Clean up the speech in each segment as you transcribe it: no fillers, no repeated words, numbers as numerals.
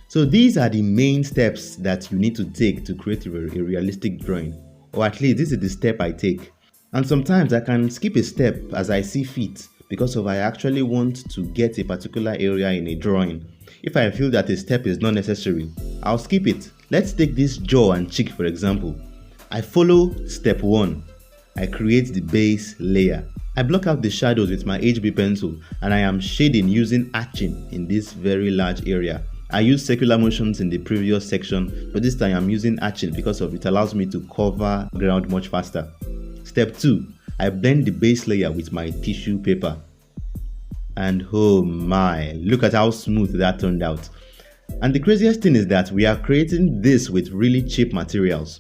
So these are the main steps that you need to take to create a realistic drawing, or at least this is the step I take. And sometimes I can skip a step as I see fit because of I actually want to get a particular area in a drawing. If I feel that a step is not necessary, I'll skip it. Let's take this jaw and cheek for example. I follow step 1. I create the base layer. I block out the shadows with my HB pencil and I am shading using hatching in this very large area. I used circular motions in the previous section, but this time I'm using hatching because of it allows me to cover ground much faster. Step 2. I blend the base layer with my tissue paper. And oh my, look at how smooth that turned out. And the craziest thing is that we are creating this with really cheap materials.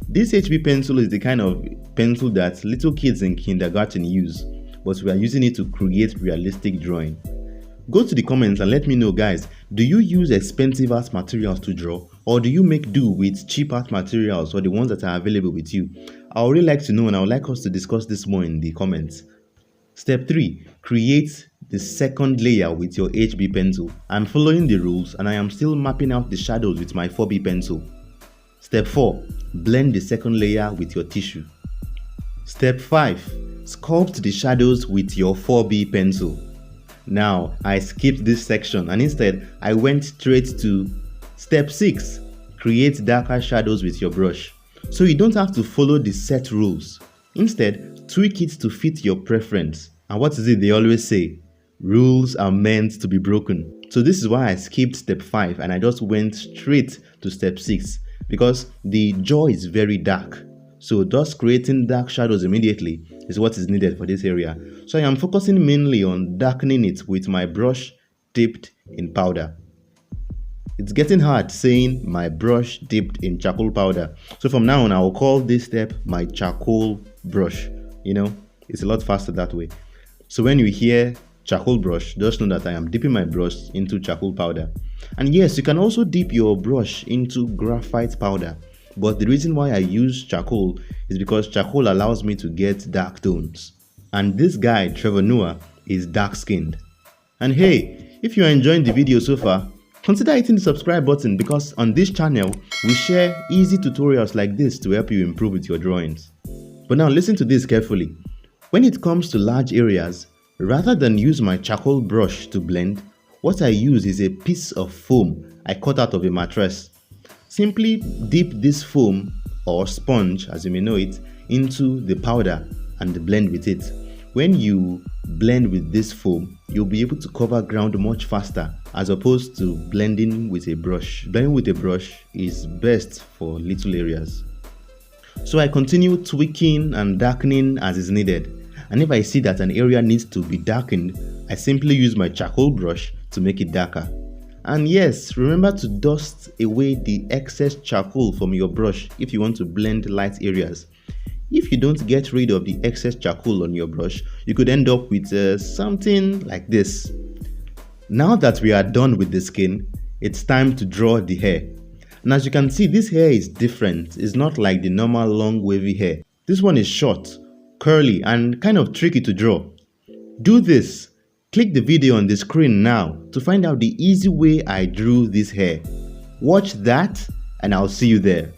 This HB pencil is the kind of pencil that little kids in kindergarten use, but we are using it to create realistic drawing. Go to the comments and let me know, guys, do you use expensive art materials to draw, or do you make do with cheap art materials or the ones that are available with you? I would really like to know, and I would like us to discuss this more in the comments. Step 3. Create the second layer with your HB pencil. I'm following the rules and I am still mapping out the shadows with my 4B pencil. Step 4. Blend the second layer with your tissue. Step 5. Sculpt the shadows with your 4B pencil. Now, I skipped this section and instead I went straight to step 6. Create darker shadows with your brush. So you don't have to follow the set rules. Instead, tweak it to fit your preference. And what is it they always say? Rules are meant to be broken. So this is why I skipped step 5 and I just went straight to step 6 because the jaw is very dark. So just creating dark shadows immediately is what is needed for this area. So I am focusing mainly on darkening it with my brush dipped in powder. It's getting hard saying my brush dipped in charcoal powder. So from now on, I will call this step my charcoal brush. You know, it's a lot faster that way. So when you hear charcoal brush, just know that I am dipping my brush into charcoal powder. And yes, you can also dip your brush into graphite powder. But the reason why I use charcoal is because charcoal allows me to get dark tones. And this guy, Trevor Noah, is dark skinned. And hey, if you are enjoying the video so far, consider hitting the subscribe button because on this channel, we share easy tutorials like this to help you improve with your drawings. But now listen to this carefully. When it comes to large areas, rather than use my charcoal brush to blend, what I use is a piece of foam I cut out of a mattress. Simply dip this foam or sponge, as you may know it, into the powder and blend with it. When you blend with this foam, you'll be able to cover ground much faster as opposed to blending with a brush. Blending with a brush is best for little areas. So I continue tweaking and darkening as is needed. And if I see that an area needs to be darkened, I simply use my charcoal brush to make it darker. And yes, remember to dust away the excess charcoal from your brush if you want to blend light areas. If you don't get rid of the excess charcoal on your brush, you could end up with something like this. Now that we are done with the skin, it's time to draw the hair. And as you can see, this hair is different. It's not like the normal long wavy hair. This one is short, curly, and kind of tricky to draw. Do this. Click the video on the screen now to find out the easy way I drew this hair. Watch that and I'll see you there.